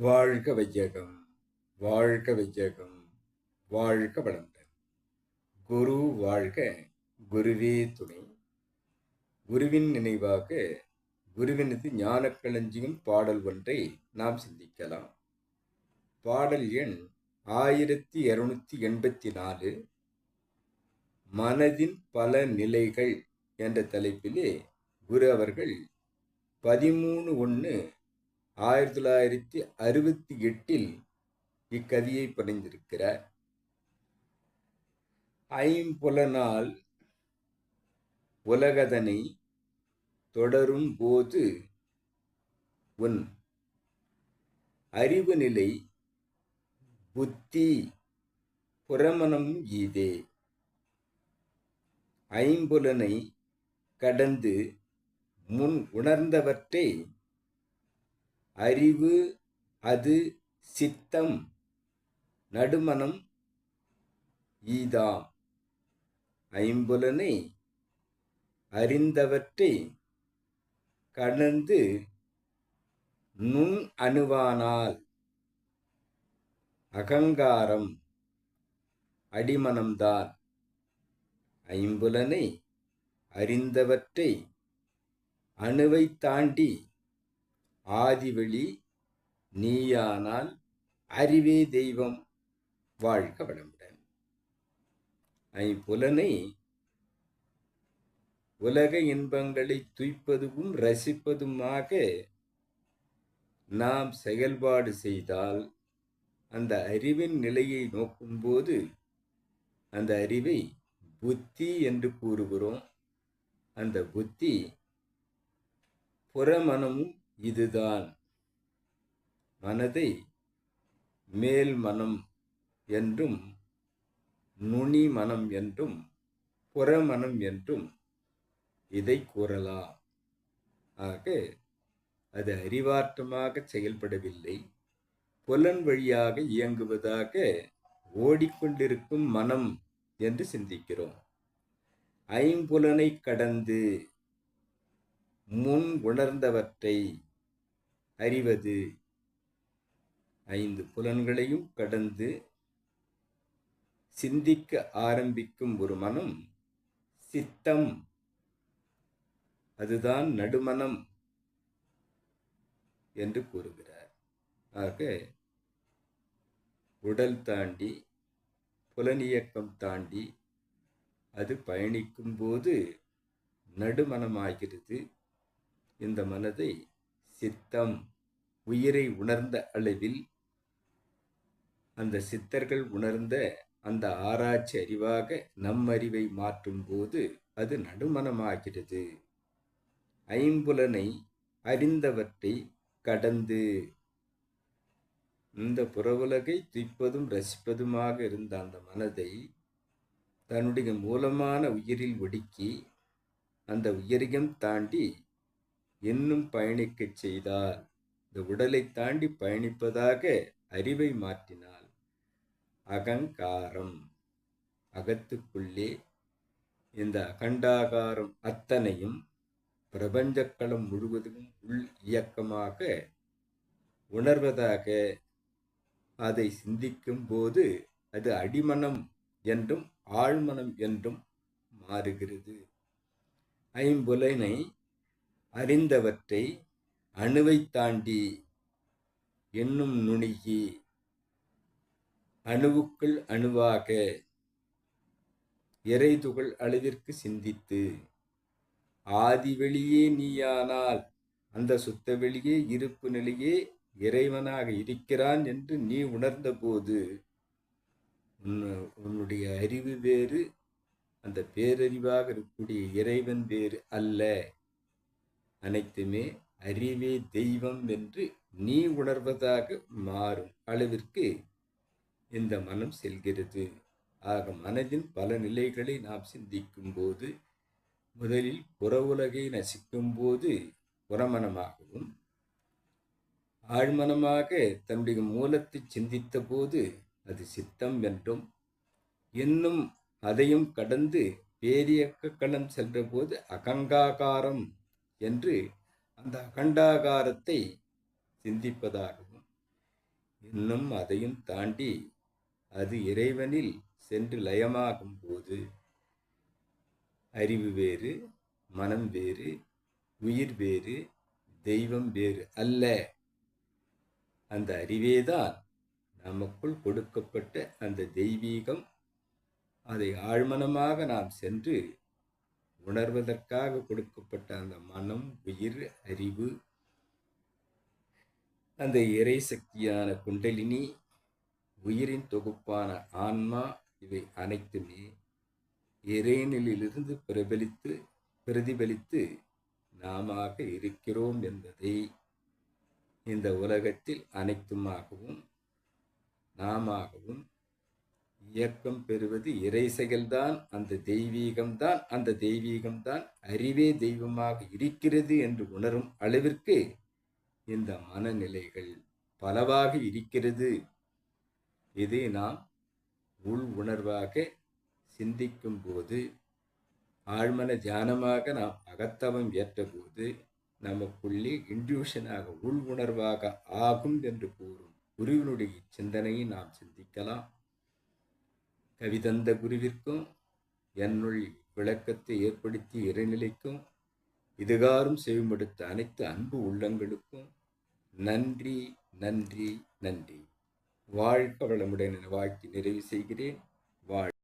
வாழ்க வையகம், வாழ்க வையகம், வாழ்க வளமுடன். குரு வாழ்க, குருவே துணை. குருவின் நினைவாக குருவினது ஞானக்களஞ்சியம் பாடல் ஒன்றை நாம் சிந்திக்கலாம். பாடல் எண் 1284. மனதின் பல நிலைகள் என்ற தலைப்பிலே குரு அவர்கள் 13/1/1968 இக்கவியை படைந்திருக்கிறார். ஐம்புலனால் உலகதனை தொடரும் போது உன் அறிவு நிலை புத்தி புறமணம் ஈதே. ஐம்புலனை கடந்து முன் உணர்ந்தவற்றை அறிவு அது சித்தம் நடுமனம் ஈதாம். ஐம்புலனை அறிந்தவற்றை கடந்து நுண் அணுவானால் அகங்காரம் அடிமனம்தான். ஐம்புலனை அறிந்தவற்றை அணுவை தாண்டி ஆதிவெளி நீயானால் அறிவே தெய்வம். வாழ்க வளமுடன். ஐம்புலனை உலக இன்பங்களை துய்ப்பதும் ரசிப்பதுமாக நாம் செயல்பாடு செய்தால் அந்த அறிவின் நிலையை நோக்கும்போது அந்த அறிவை புத்தி என்று கூறுகிறோம். அந்த புத்தி புறமனமும் இதுதான். மனதை மேல் மனம் என்றும் நுனி மனம் என்றும் புறமனம் என்றும் இதை கூறலாம். ஆக அது அறிவாற்றமாக செயல்படவில்லை, புலன் வழியாக இயங்குவதாக ஓடிக்கொண்டிருக்கும் மனம் என்று சிந்திக்கிறோம். ஐம்புலனை கடந்து முன் உணர்ந்தவற்றை அறிவது. ஐந்து புலன்களையும் கடந்து சிந்திக்க ஆரம்பிக்கும் ஒரு மனம் சித்தம், அதுதான் நடுமனம் என்று கூறுகிறார். ஆக உடல் தாண்டி புலனியக்கம் தாண்டி அது பயணிக்கும் போது நடுமனமாகிறது. இந்த மனதை சித்தம் உயிரை உணர்ந்த அளவில் அந்த சித்தர்கள் உணர்ந்த அந்த ஆராய்ச்சி அறிவாக நம் அறிவை மாற்றும் போது அது நடுமனமாகிறது. ஐம்புலனை அறிந்தவற்றை கடந்து இந்த புறவுலகை துய்ப்பதும் ரசிப்பதுமாக இருந்த அந்த மனதை தன்னுடைய மூலமான உயிரில் ஒடுக்கி அந்த உயிரியம் தாண்டி இன்னும் பயணிக்கச் செய்தால், இந்த உடலை தாண்டி பயணிப்பதாக அறிவை மாற்றினால் அகங்காரம், அகத்துக்குள்ளே இந்த அகண்டாகாரம் அத்தனையும் பிரபஞ்சக்களம் முழுவதும் உள் இயக்கமாக உணர்வதாக அதை சிந்திக்கும் போது அது அடிமனம் என்றும் ஆழ்மனம் என்றும் மாறுகிறது. ஐம்புலனை அறிந்தவற்றை அணுவை தாண்டி என்னும் நுணுகி அணுவுக்குள் அணுவாக இறைதுகள் அளவிற்கு சிந்தித்து ஆதிவெளியே நீயானால் அந்த சுத்த வெளியே இருப்பு நிலையே இறைவனாக இருக்கிறான் என்று நீ உணர்ந்த போது உன்னுடைய அறிவு வேறு, அந்த பேரறிவாக இருக்கக்கூடிய இறைவன் வேறு அல்ல, அனைத்துமே அறிவே தெய்வம் என்று நீ உணர்வதாக மாறும் அளவிற்கு இந்த மனம் செல்கிறது. ஆக மனதின் பல நிலைகளை நாம் சிந்திக்கும் போது முதலில் புற உலகை நசிக்கும் போது புறமனமாகவும், ஆழ்மனமாக தன்னுடைய மூலத்தை சிந்தித்த போது அது சித்தம் என்றும், இன்னும் அதையும் கடந்து பேரியக்க களம் சென்ற போது அகங்காகாரம் என்று அந்த அகண்டாகாரத்தை சிந்திப்பதாகவும், இன்னும் அதையும் தாண்டி அது இறைவனில் சென்று லயமாகும் போது அறிவு வேறு, மனம் வேறு, உயிர் வேறு, தெய்வம் வேறு அல்ல. அந்த அறிவேதான் நமக்குள் கொடுக்கப்பட்ட அந்த தெய்வீகம். அதை ஆழ்மனமாக நாம் சென்று உணர்வதற்காக கொடுக்கப்பட்ட அந்த மனம், உயிர், அறிவு, அந்த இறை சக்தியான குண்டலினி, உயிரின் தொகுப்பான ஆன்மா, இவை அனைத்துமே இறைநிலிருந்து பிரதிபலித்து நாமாக இருக்கிறோம் என்பதை இந்த உலகத்தில் அனைத்துமாகவும் நாமாகவும் இயக்கம் பெறுவது இறை செயல்தான். அந்த தெய்வீகம்தான் அறிவே தெய்வமாக இருக்கிறது என்று உணரும் அளவிற்கு இந்த மனநிலைகள் பலவாக இருக்கிறது. இதை நாம் உள் உணர்வாக சிந்திக்கும் போது, ஆழ்மன தியானமாக நாம் அகத்தவம் ஏற்றபோது நமக்குள்ளே இன்ட்யூஷனாக உள் உணர்வாக ஆகும் என்று கூறும் குருவினுடைய சிந்தனையை நாம் சிந்திக்கலாம். கவிதந்த குருவிற்கும் என்னுள் விளக்கத்தை ஏற்படுத்தி இறைநிலைக்கும் இதுகாரும் செவிமடுத்த அனைத்து அன்பு உள்ளங்களுக்கும் நன்றி, நன்றி, நன்றி. வாழ்க வளமுடன் என வாழ்த்தி நிறைவு செய்கிறேன். வாழ்